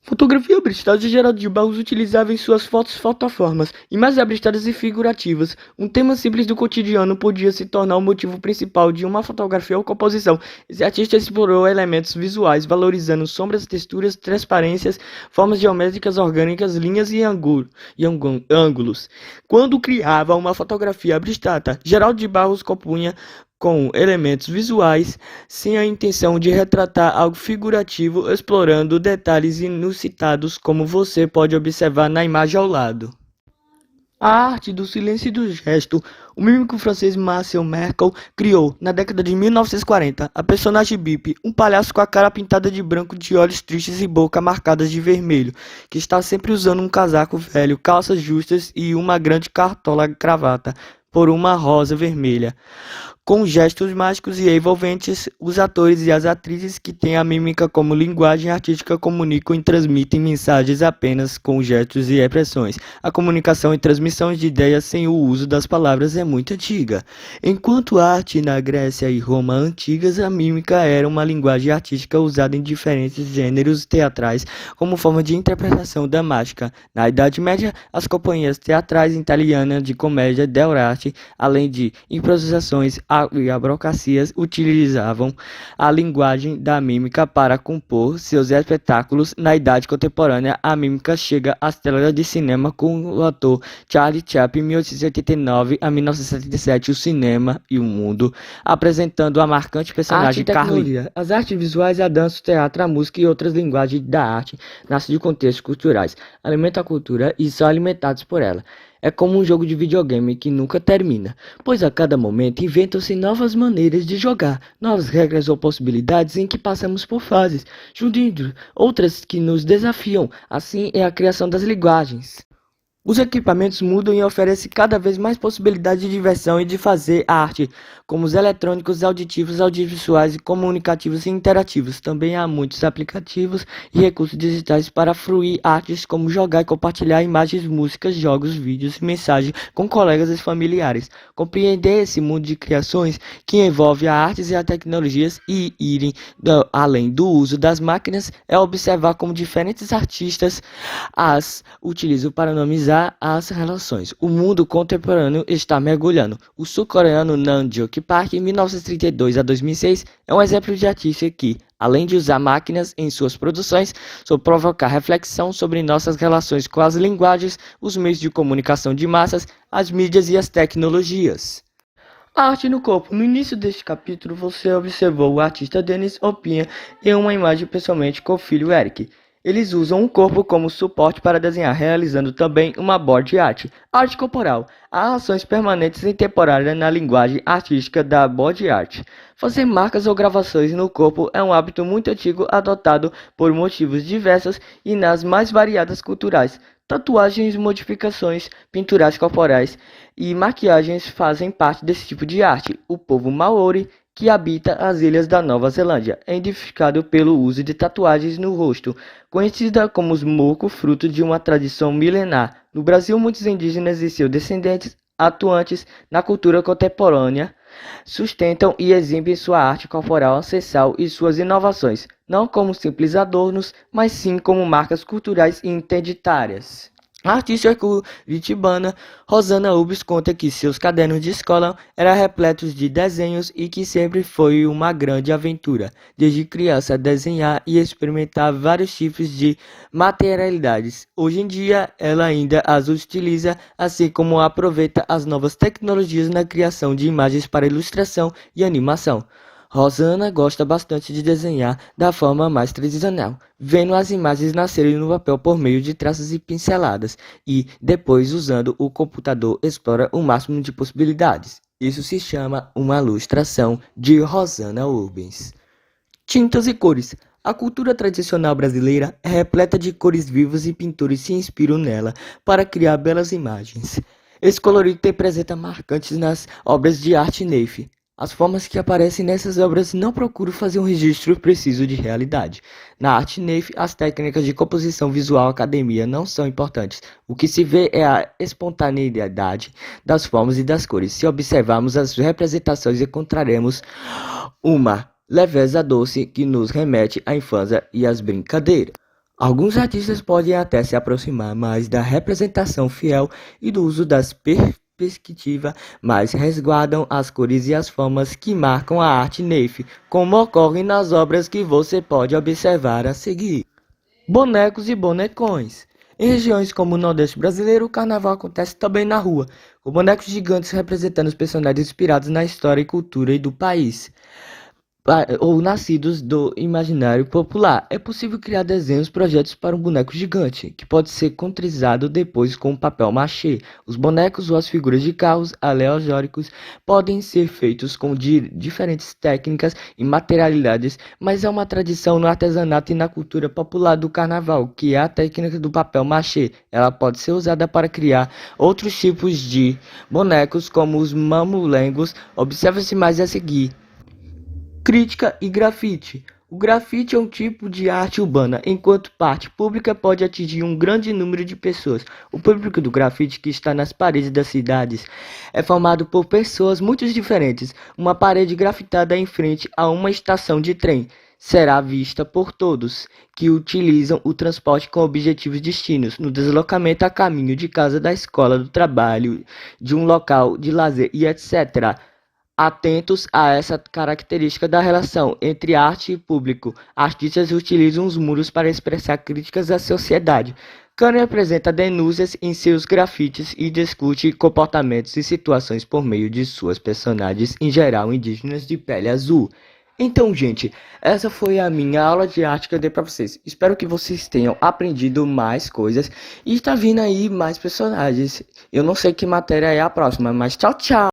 Fotografia abstratada Geraldo de Barros utilizava em suas fotos fotoformas, imagens abstratas e figurativas. Um tema simples do cotidiano podia se tornar o motivo principal de uma fotografia ou composição. Esse artista explorou elementos visuais, valorizando sombras, texturas, transparências, formas geométricas orgânicas, linhas e ângulos. Quando criava uma fotografia abstrata, Geraldo de Barros compunha com elementos visuais, sem a intenção de retratar algo figurativo, explorando detalhes inusitados, como você pode observar na imagem ao lado. A arte do silêncio e do gesto, o mímico francês Marcel Merkel criou, na década de 1940, a personagem Bip, um palhaço com a cara pintada de branco, de olhos tristes e boca marcadas de vermelho, que está sempre usando um casaco velho, calças justas e uma grande cartola gravata por uma rosa vermelha. Com gestos mágicos e envolventes, os atores e as atrizes que têm a mímica como linguagem artística comunicam e transmitem mensagens apenas com gestos e expressões. A comunicação e transmissão de ideias sem o uso das palavras é muito antiga. Enquanto a arte na Grécia e Roma antigas, a mímica era uma linguagem artística usada em diferentes gêneros teatrais como forma de interpretação da mágica. Na Idade Média, as companhias teatrais italianas de comédia dell'arte, além de improvisações e abrocacias, utilizavam a linguagem da mímica para compor seus espetáculos. Na Idade Contemporânea, a mímica chega às telas de cinema com o ator Charlie Chaplin, 1889 a 1977, o cinema e o mundo, apresentando a marcante personagem Carly. As artes visuais, a dança, o teatro, a música e outras linguagens da arte nascem de contextos culturais, alimentam a cultura e são alimentados por ela. É como um jogo de videogame que nunca termina, pois a cada momento inventam-se novas maneiras de jogar, novas regras ou possibilidades em que passamos por fases, junto outras que nos desafiam. Assim é a criação das linguagens. Os equipamentos mudam e oferecem cada vez mais possibilidades de diversão e de fazer arte, como os eletrônicos, auditivos, audiovisuais, comunicativos e interativos. Também há muitos aplicativos e recursos digitais para fruir artes, como jogar e compartilhar imagens, músicas, jogos, vídeos e mensagens com colegas e familiares. Compreender esse mundo de criações que envolve as artes e as tecnologias e irem além do uso das máquinas é observar como diferentes artistas as utilizam para nomear as relações. O mundo contemporâneo está mergulhando. O sul-coreano Nam Jong-park, 1932 a 2006, é um exemplo de artista que, além de usar máquinas em suas produções, soube provocar reflexão sobre nossas relações com as linguagens, os meios de comunicação de massas, as mídias e as tecnologias. A arte no corpo. No início deste capítulo, você observou o artista Denis Opinha em uma imagem pessoalmente com o filho Eric. Eles usam o corpo como suporte para desenhar, realizando também uma body art. Arte corporal. Há ações permanentes e temporárias na linguagem artística da body art. Fazer marcas ou gravações no corpo é um hábito muito antigo adotado por motivos diversos e nas mais variadas culturais. Tatuagens, modificações, pinturas corporais e maquiagens fazem parte desse tipo de arte. O povo Maori, que habita as ilhas da Nova Zelândia, é identificado pelo uso de tatuagens no rosto, conhecida como os moco, fruto de uma tradição milenar. No Brasil, muitos indígenas e seus descendentes, atuantes na cultura contemporânea, sustentam e exibem sua arte corporal ancestral e suas inovações, não como simples adornos, mas sim como marcas culturais e identitárias. A artista curitibana Rosana Ubis conta que seus cadernos de escola eram repletos de desenhos e que sempre foi uma grande aventura, desde criança, desenhar e experimentar vários tipos de materialidades. Hoje em dia, ela ainda as utiliza, assim como aproveita as novas tecnologias na criação de imagens para ilustração e animação. Rosana gosta bastante de desenhar da forma mais tradicional, vendo as imagens nascerem no papel por meio de traços e pinceladas, e depois, usando o computador, explora o máximo de possibilidades. Isso se chama uma ilustração de Rosana Rubens. Tintas e cores. A cultura tradicional brasileira é repleta de cores vivas e pintores se inspiram nela para criar belas imagens. Esse colorido tem presença marcantes nas obras de arte Neif. As formas que aparecem nessas obras não procuram fazer um registro preciso de realidade. Na arte Neif, as técnicas de composição visual academia não são importantes. O que se vê é a espontaneidade das formas e das cores. Se observarmos as representações, encontraremos uma leveza doce que nos remete à infância e às brincadeiras. Alguns artistas podem até se aproximar mais da representação fiel e do uso das perspectivas, mas resguardam as cores e as formas que marcam a arte naif, como ocorre nas obras que você pode observar a seguir. Bonecos e bonecões. Em regiões como o Nordeste brasileiro, o carnaval acontece também na rua, com bonecos gigantes representando os personagens inspirados na história e cultura do país ou nascidos do imaginário popular. É possível criar desenhos, projetos para um boneco gigante, que pode ser contrizado depois com papel machê. Os bonecos ou as figuras de carros alegóricos podem ser feitos com diferentes técnicas e materialidades, mas é uma tradição no artesanato e na cultura popular do carnaval, que é a técnica do papel machê. Ela pode ser usada para criar outros tipos de bonecos, como os mamulengos. Observe-se mais a seguir. Crítica e grafite. O grafite é um tipo de arte urbana, enquanto parte pública pode atingir um grande número de pessoas. O público do grafite, que está nas paredes das cidades, é formado por pessoas muito diferentes. Uma parede grafitada em frente a uma estação de trem será vista por todos que utilizam o transporte com objetivos distintos, no deslocamento a caminho de casa, da escola, do trabalho, de um local de lazer e etc. Atentos a essa característica da relação entre arte e público, artistas utilizam os muros para expressar críticas à sociedade. Kanye apresenta denúncias em seus grafites e discute comportamentos e situações por meio de suas personagens, em geral indígenas de pele azul. Então, gente, essa foi a minha aula de arte que eu dei pra vocês. Espero que vocês tenham aprendido mais coisas e está vindo aí mais personagens. Eu não sei que matéria é a próxima, mas tchau, tchau!